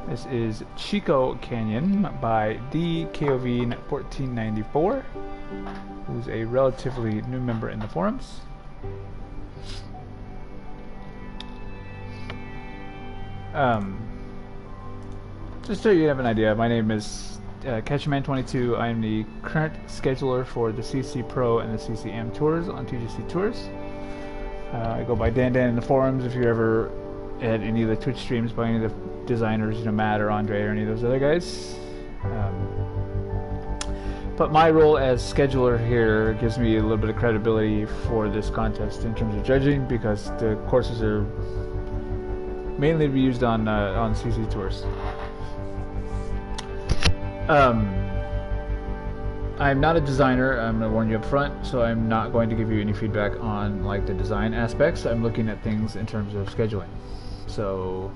This is Chico Canyon by DKOV1494, who's a relatively new member in the forums. Just so you have an idea, my name is Catchman22. I am the current scheduler for the CC Pro and the CC Am tours on TGC Tours. I go by Dan in the forums. If you're ever at any of the Twitch streams by any of the designers, Matt or Andre or any of those other guys. But my role as scheduler here gives me a little bit of credibility for this contest in terms of judging, because the courses are mainly to be used on CC Tours. I'm not a designer, I'm going to warn you up front, so I'm not going to give you any feedback on like the design aspects. I'm looking at things in terms of scheduling. So,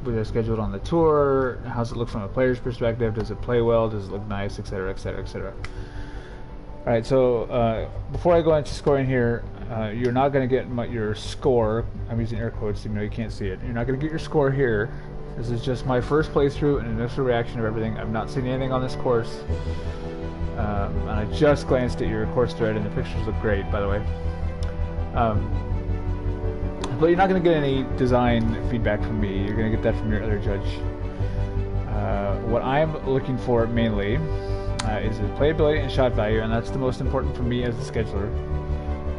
was I scheduled on the tour? How's it look from a player's perspective? Does it play well? Does it look nice? Etc. Etc. Etc. Alright, so before I go into scoring here, you're not going to get your score. I'm using air quotes even though you can't see it. You're not going to get your score here. This is just my first playthrough and initial reaction of everything. I've not seen anything on this course. And I just glanced at your course thread and the pictures look great, by the way. But you're not going to get any design feedback from me. You're going to get that from your other judge. What I'm looking for mainly is the playability and shot value, and that's the most important for me as a scheduler.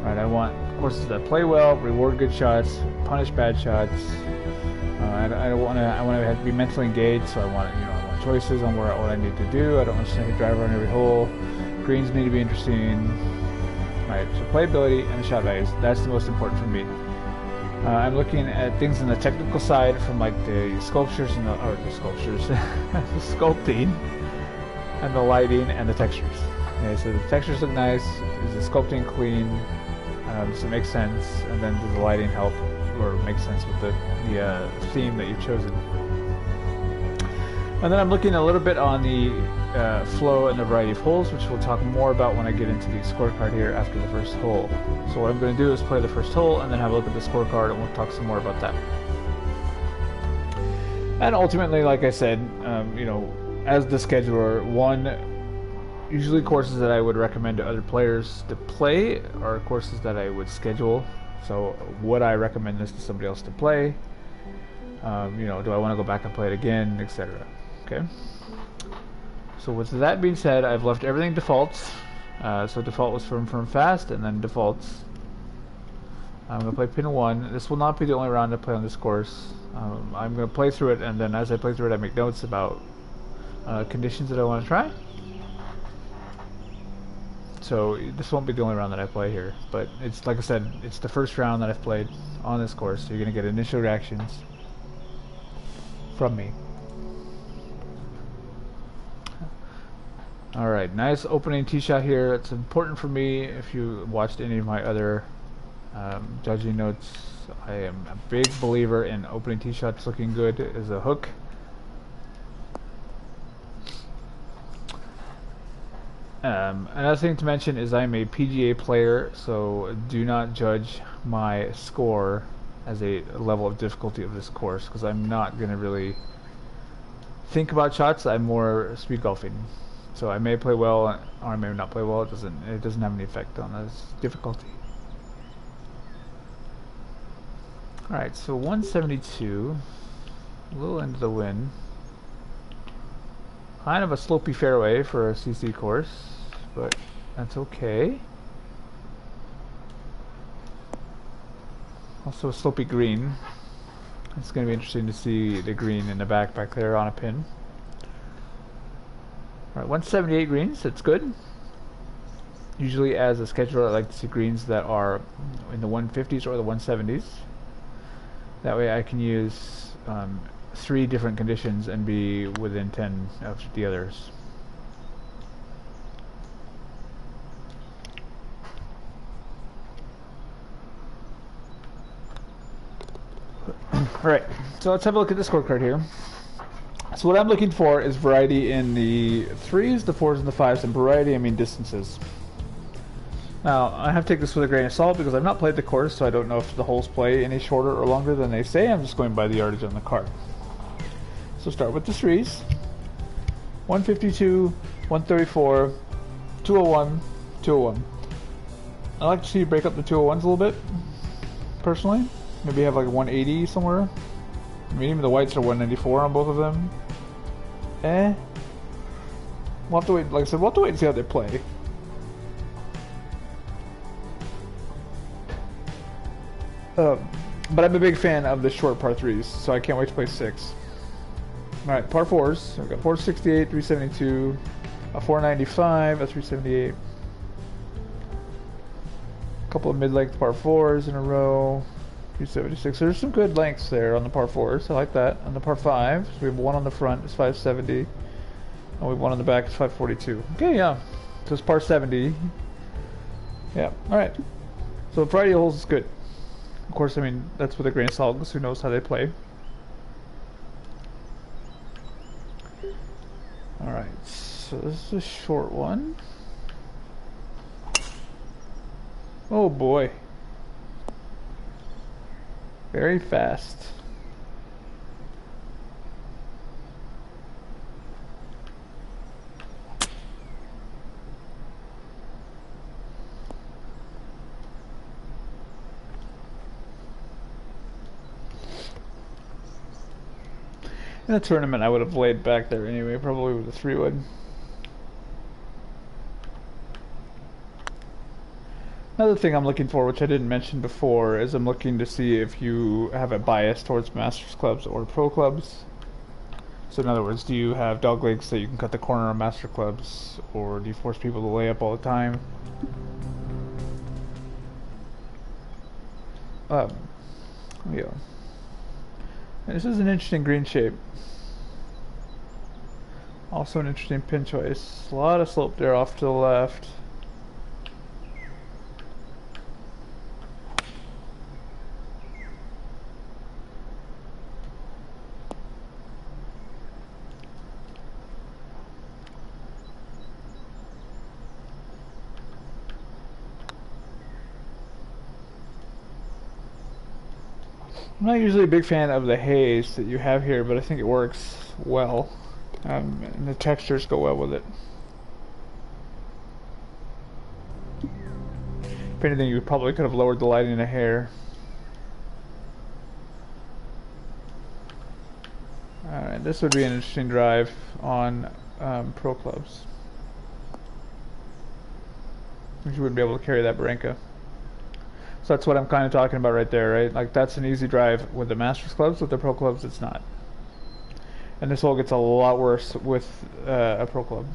Right, I want courses that play well, reward good shots, punish bad shots. I want to be mentally engaged, so I want choices on what I need to do. I don't want to snake a driver on every hole. Greens need to be interesting. Right, so playability and the shot values, that's the most important for me. I'm looking at things on the technical side, from like the sculptures and the sculpting and the lighting and the textures. Okay, so the textures look nice. Is the sculpting clean? Does it make sense? And then does the lighting help or make sense with the theme that you've chosen? And then I'm looking a little bit on the flow and the variety of holes, which we'll talk more about when I get into the scorecard here after the first hole. So what I'm going to do is play the first hole and then have a look at the scorecard, and we'll talk some more about that. And ultimately, like I said, as the scheduler, usually courses that I would recommend to other players to play are courses that I would schedule. So would I recommend this to somebody else to play? Do I want to go back and play it again, etc. Okay. So with that being said, I've left everything defaults. So default was firm, fast, and then defaults. I'm going to play pin 1. This will not be the only round I play on this course. I'm going to play through it, and then as I play through it, I make notes about conditions that I want to try. So this won't be the only round that I play here, but it's like I said, it's the first round that I've played on this course, so you're going to get initial reactions from me. Alright, nice opening tee shot here. It's important for me. If you watched any of my other judging notes, I am a big believer in opening tee shots looking good as a hook. Another thing to mention is I'm a PGA player, so do not judge my score as a level of difficulty of this course, because I'm not going to really think about shots. I'm more speed golfing. So I may play well or I may not play well. It doesn't have any effect on this difficulty. Alright, so 172, a little into the wind. Kind of a slopey fairway for a CC course, but that's okay. Also a slopey green. It's going to be interesting to see the green in the back there on a pin. Alright, 178 greens, that's good. Usually as a scheduler I like to see greens that are in the 150s or the 170s. That way I can use 3 different conditions and be within 10 of the others. Alright, so let's have a look at the scorecard here. So what I'm looking for is variety in the 3s, the 4s, and the 5s, and variety I mean distances. Now, I have to take this with a grain of salt because I've not played the course, so I don't know if the holes play any shorter or longer than they say. I'm just going by the yardage on the card. So start with the threes. 152, 134, 201, 201. I like to see you break up the 201s a little bit, personally. Maybe have like a 180 somewhere. I mean, even the whites are 194 on both of them. We'll have to wait, like I said, we'll have to wait and see how they play. But I'm a big fan of the short par 3s, so I can't wait to play 6. Alright, par 4s. I've got 468, 372, a 495, a 378. A couple of mid-length par 4s in a row. 376. There's some good lengths there on the par 4s. I like that. On the par 5s, we have one on the front, it's 570. And we have one on the back, it's 542. Okay, yeah. So it's par 70. Yeah, alright. So variety of holes is good. Of course, I mean, that's with a grain of salt, because who knows how they play. Alright, so this is a short one. Oh boy. Very fast. In the tournament, I would have laid back there anyway, probably with a 3-wood. Another thing I'm looking for, which I didn't mention before, is I'm looking to see if you have a bias towards Masters clubs or Pro clubs. So in other words, do you have dog legs that you can cut the corner on Master clubs, or do you force people to lay up all the time? Yeah. And this is an interesting green shape. Also an interesting pin choice. A lot of slope there off to the left. I'm not usually a big fan of the haze that you have here, but I think it works well. And the textures go well with it. If anything, you probably could have lowered the lighting a hair. Alright, this would be an interesting drive on Pro clubs. You wouldn't be able to carry that Barenka. So that's what I'm kind of talking about right there, right? Like, that's an easy drive with the Masters clubs. With the Pro clubs, it's not. And this hole gets a lot worse with a Pro club.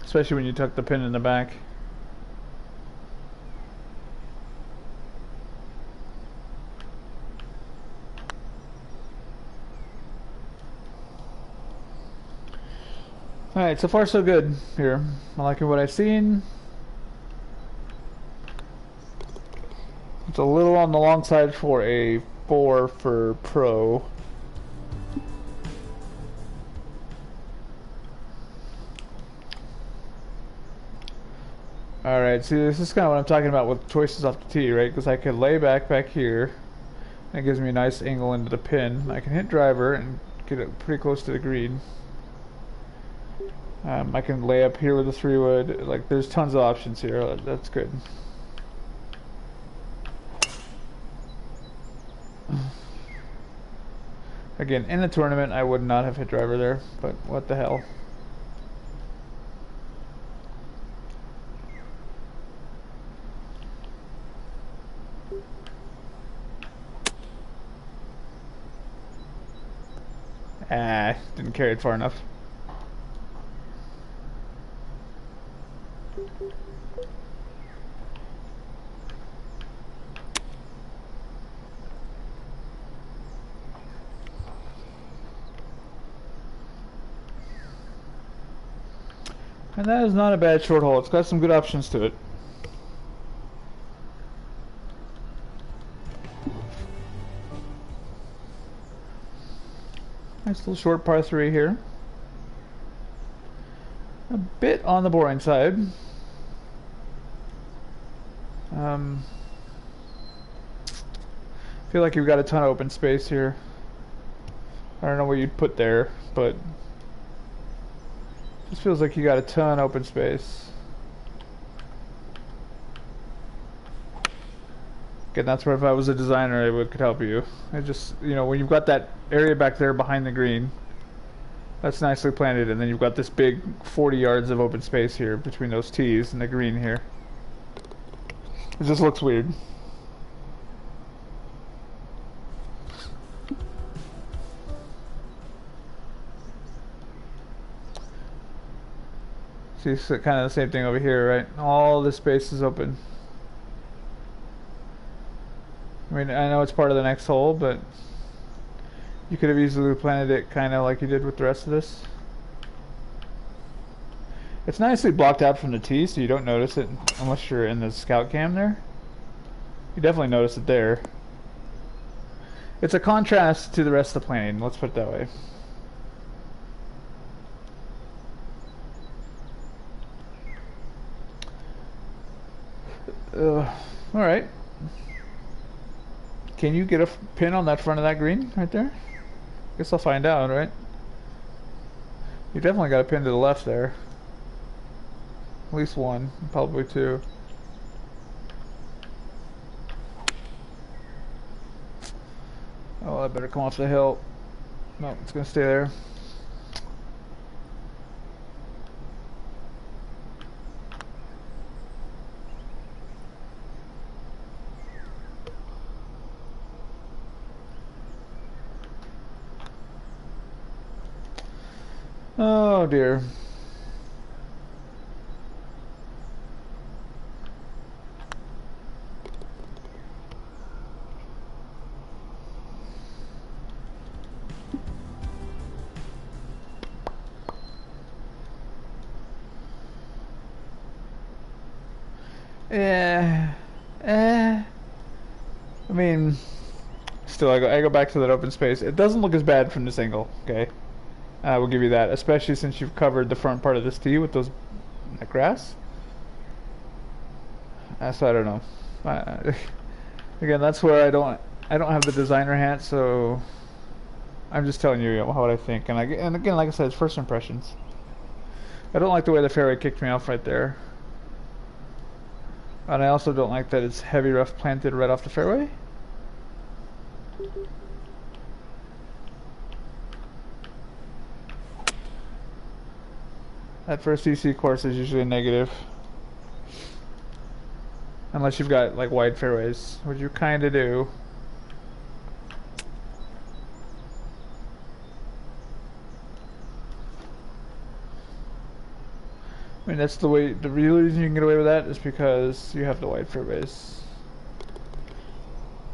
Especially when you tuck the pin in the back. Alright, so far so good here. I like what I've seen. It's a little on the long side for a 4 for Pro. Alright, see, this is kind of what I'm talking about with choices off the tee, right? Because I could lay back here. That gives me a nice angle into the pin. I can hit driver and get it pretty close to the green. I can lay up here with a 3-wood. Like, there's tons of options here. That's good. Again, in the tournament, I would not have hit driver there, but what the hell. Didn't carry it far enough. And that is not a bad short hole. It's got some good options to it. Nice little short par 3 here. A bit on the boring side. Feel like you've got a ton of open space here. I don't know what you'd put there, but just feels like you got a ton of open space. Again, that's where if I was a designer, it could help you. I just, you know, when you've got that area back there behind the green, that's nicely planted, and then you've got this big 40 yards of open space here between those tees and the green here. It just looks weird. See, it's kind of the same thing over here, right? All this space is open. I mean, I know it's part of the next hole, but you could have easily planted it kind of like you did with the rest of this. It's nicely blocked out from the tee, so you don't notice it unless you're in the scout cam there. You definitely notice it there. It's a contrast to the rest of the planting, let's put it that way. Alright. Can you get a pin on that front of that green right there? Guess I'll find out, right? You definitely got a pin to the left there. At least one, probably two. Oh, I better come off the hill. No, it's gonna stay there. Oh dear. I mean, still, I go back to that open space. It doesn't look as bad from this angle, okay? I will give you that, especially since you've covered the front part of this tee with that grass. So I don't know. Again, that's where I don't have the designer hat, so I'm just telling you what I think. And again, like I said, it's first impressions. I don't like the way the fairway kicked me off right there. And I also don't like that it's heavy rough planted right off the fairway. That first CC course is usually a negative. Unless you've got like wide fairways, which you kind of do. I mean, that's the way, the real reason you can get away with that is because you have the wide fairways.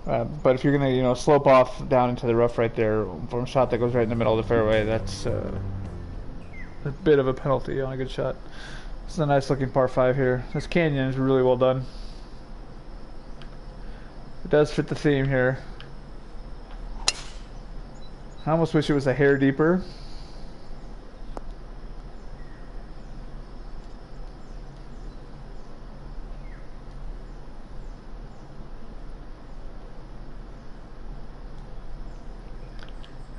But if you're gonna, you know, slope off down into the rough right there from a shot that goes right in the middle of the fairway, that's a bit of a penalty on a good shot. This is a nice looking par 5 here. This canyon is really well done. It does fit the theme here. I almost wish it was a hair deeper.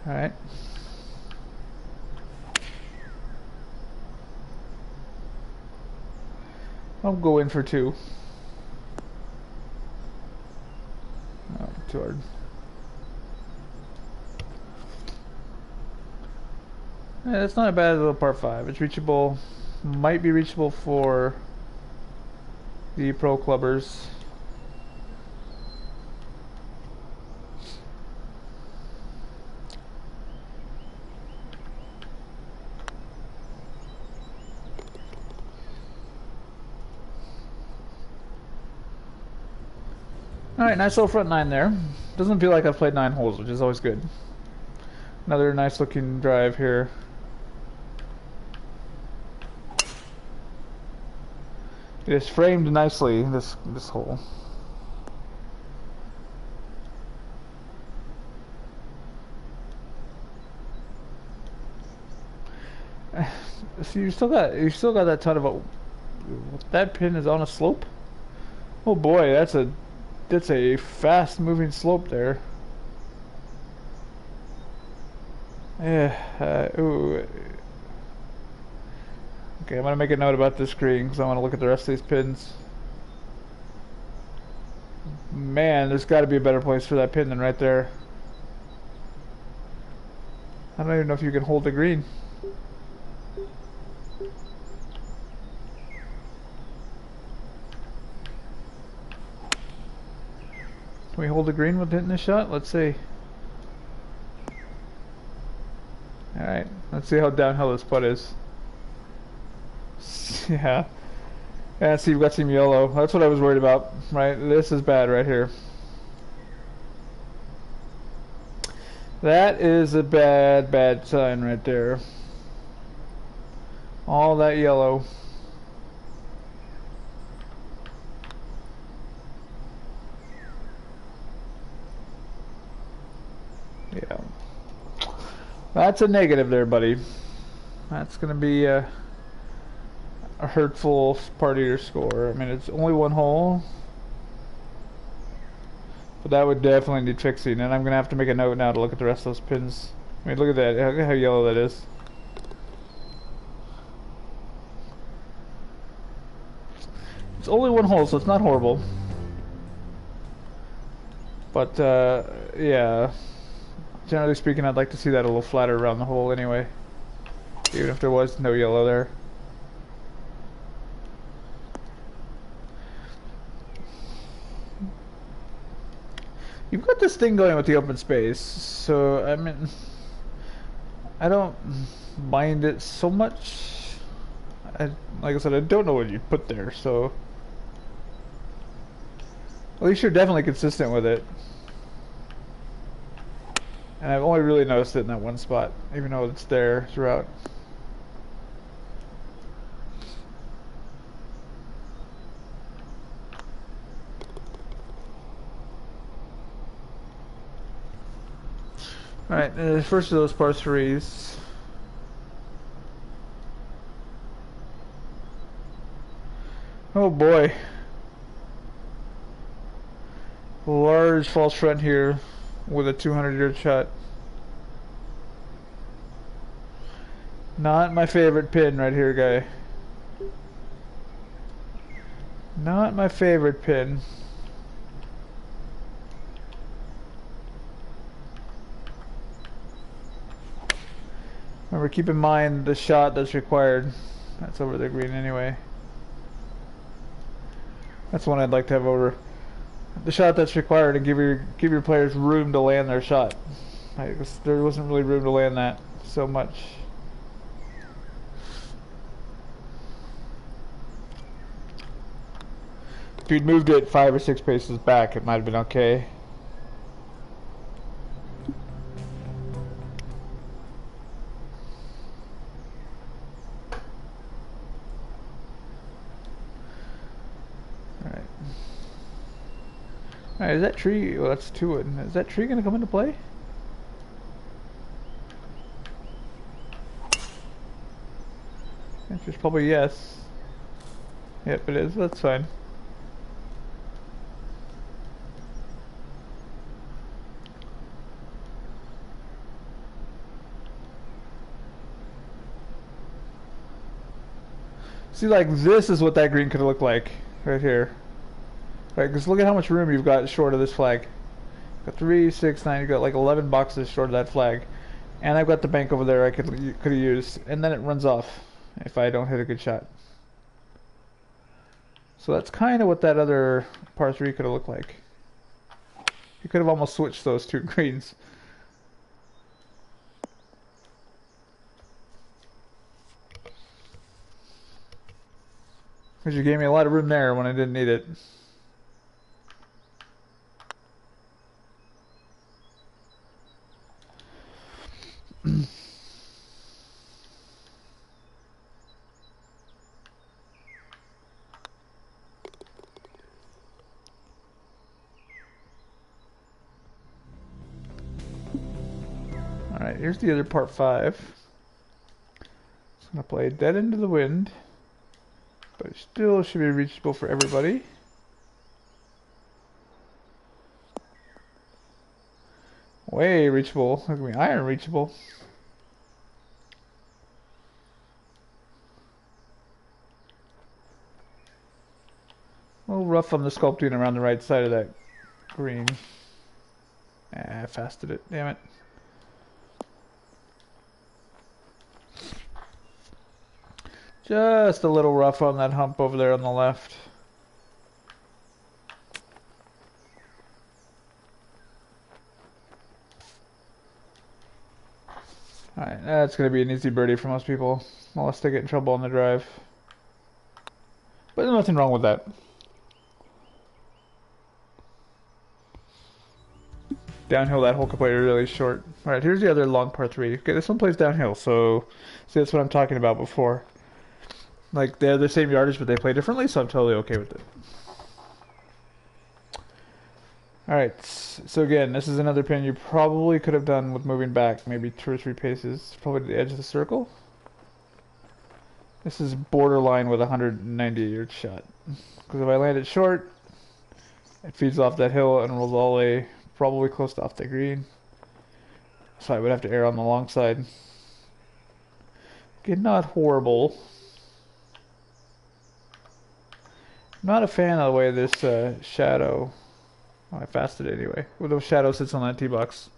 Alright. I'll go in for 2. Oh, too hard. Yeah, that's not a bad little par 5. It's reachable. Might be reachable for the pro clubbers. Alright, nice little front 9 there. Doesn't feel like I've played 9 holes, which is always good. Another nice looking drive here. It is framed nicely, this hole. See, you still got that ton of a, that pin is on a slope. Oh boy, that's a fast moving slope there. Yeah. Ooh. Okay, I'm gonna make a note about this green because I want to look at the rest of these pins. Man, there's got to be a better place for that pin than right there. I don't even know if you can hold the green. Can we hold the green with hitting this shot? Let's see. Alright, let's see how downhill this putt is. Yeah. Yeah, see, you've got some yellow. That's what I was worried about, right? This is bad right here. That is a bad, bad sign right there. All that yellow. Yeah. That's a negative there, buddy. That's going to be a hurtful part of your score. I mean, it's only one hole. But that would definitely need fixing. And I'm going to have to make a note now to look at the rest of those pins. I mean, look at that. Look at how yellow that is. It's only one hole, so it's not horrible. But, yeah. Generally speaking, I'd like to see that a little flatter around the hole anyway. Even if there was no yellow there. You've got this thing going with the open space, so, I mean, I don't mind it so much. Like I said, I don't know what you put there, so at least you're definitely consistent with it. And I've only really noticed it in that one spot, even though it's there throughout. Alright, first of those par threes. Oh boy. Large false front here with a 200-yard shot. Not my favorite pin right here, guy. Not my favorite pin. Remember, keep in mind the shot that's required. That's over the green anyway. That's one I'd like to have over. The shot that's required, and give your players room to land their shot. There wasn't really room to land that so much. If you'd moved it 5 or 6 paces back, it might have been okay. Alright, is that tree... Well, that's 2 wood. Is that tree going to come into play? Answer's probably yes. Yep, it is. That's fine. See, like, this is what that green could have looked like. Right here. Right, because look at how much room you've got short of this flag. Got 3, 6, 9. You've got like 11 boxes short of that flag, and I've got the bank over there I could have used, and then it runs off if I don't hit a good shot. So that's kind of what that other par 3 could have looked like. You could have almost switched those 2 greens. Because you gave me a lot of room there when I didn't need it. Alright, here's the other part 5. So I'm gonna play dead into the wind, but it still should be reachable for everybody. Way reachable. Look at me, iron reachable. A little rough on the sculpting around the right side of that green. I fasted it, damn it. Just a little rough on that hump over there on the left. Alright, that's going to be an easy birdie for most people, unless they get in trouble on the drive. But there's nothing wrong with that. Downhill, that hole could play really short. Alright, here's the other long par 3. Okay, this one plays downhill, so see, that's what I'm talking about before. Like, they're the same yardage, but they play differently, so I'm totally okay with it. Alright, so again, this is another pin you probably could have done with moving back, maybe 2 or 3 paces, probably to the edge of the circle. This is borderline with a 190-yard shot. Because if I land it short, it feeds off that hill and rolls all the way, probably close to off the green. So I would have to err on the long side. Again, not horrible. Not a fan of the way this shadow... Oh, I fasted it anyway. Well, the shadow sits on that tee box.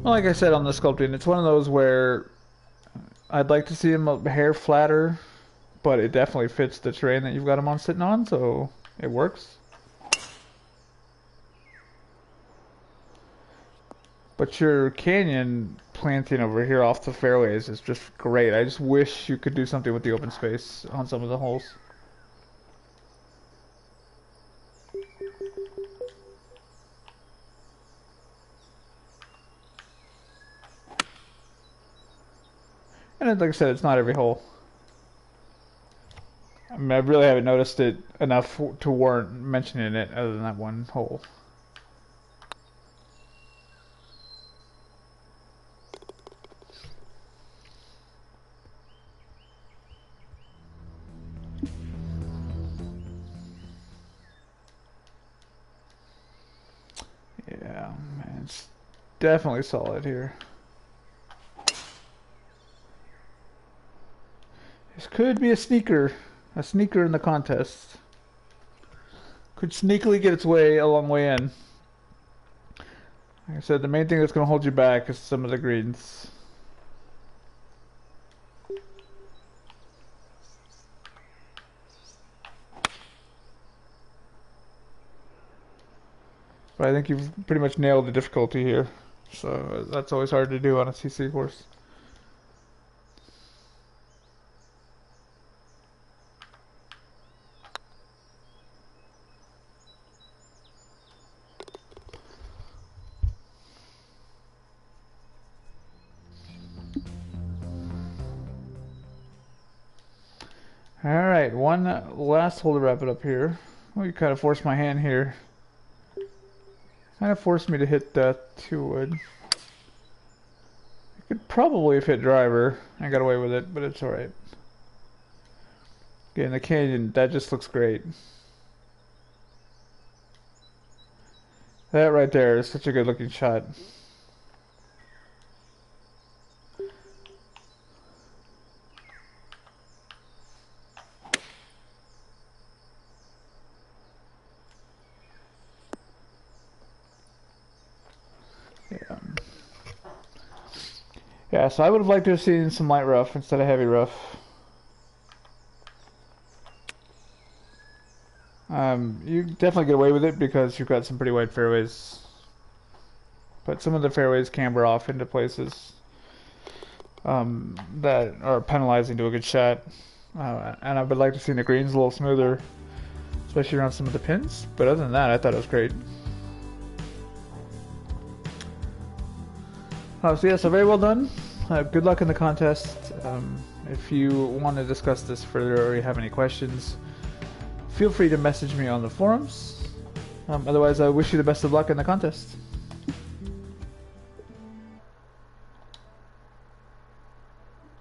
Well, like I said on the sculpting, it's one of those where I'd like to see him a hair flatter, but it definitely fits the terrain that you've got him on sitting on, so it works. But your canyon planting over here off the fairways is just great. I just wish you could do something with the open space on some of the holes. And like I said, it's not every hole. I mean, I really haven't noticed it enough to warrant mentioning it other than that one hole. Yeah, man, it's definitely solid here. This could be a sneaker in the contest. Could sneakily get its way a long way in. Like I said, the main thing that's going to hold you back is some of the greens. But I think you've pretty much nailed the difficulty here. So that's always hard to do on a CC course. Alright, one last hole to wrap it up here. Well, you kind of forced my hand here. Kind of forced me to hit that 2-wood. I could probably have hit driver. I got away with it, but it's alright. Again, the canyon, that just looks great. That right there is such a good looking shot. Yeah, so I would have liked to have seen some light rough instead of heavy rough. You definitely get away with it because you've got some pretty wide fairways. But some of the fairways camber off into places that are penalizing to a good shot. And I would like to see the greens a little smoother, especially around some of the pins. But other than that, I thought it was great. So yeah, so very well done. Good luck in the contest. If you want to discuss this further or you have any questions, feel free to message me on the forums. Otherwise, I wish you the best of luck in the contest.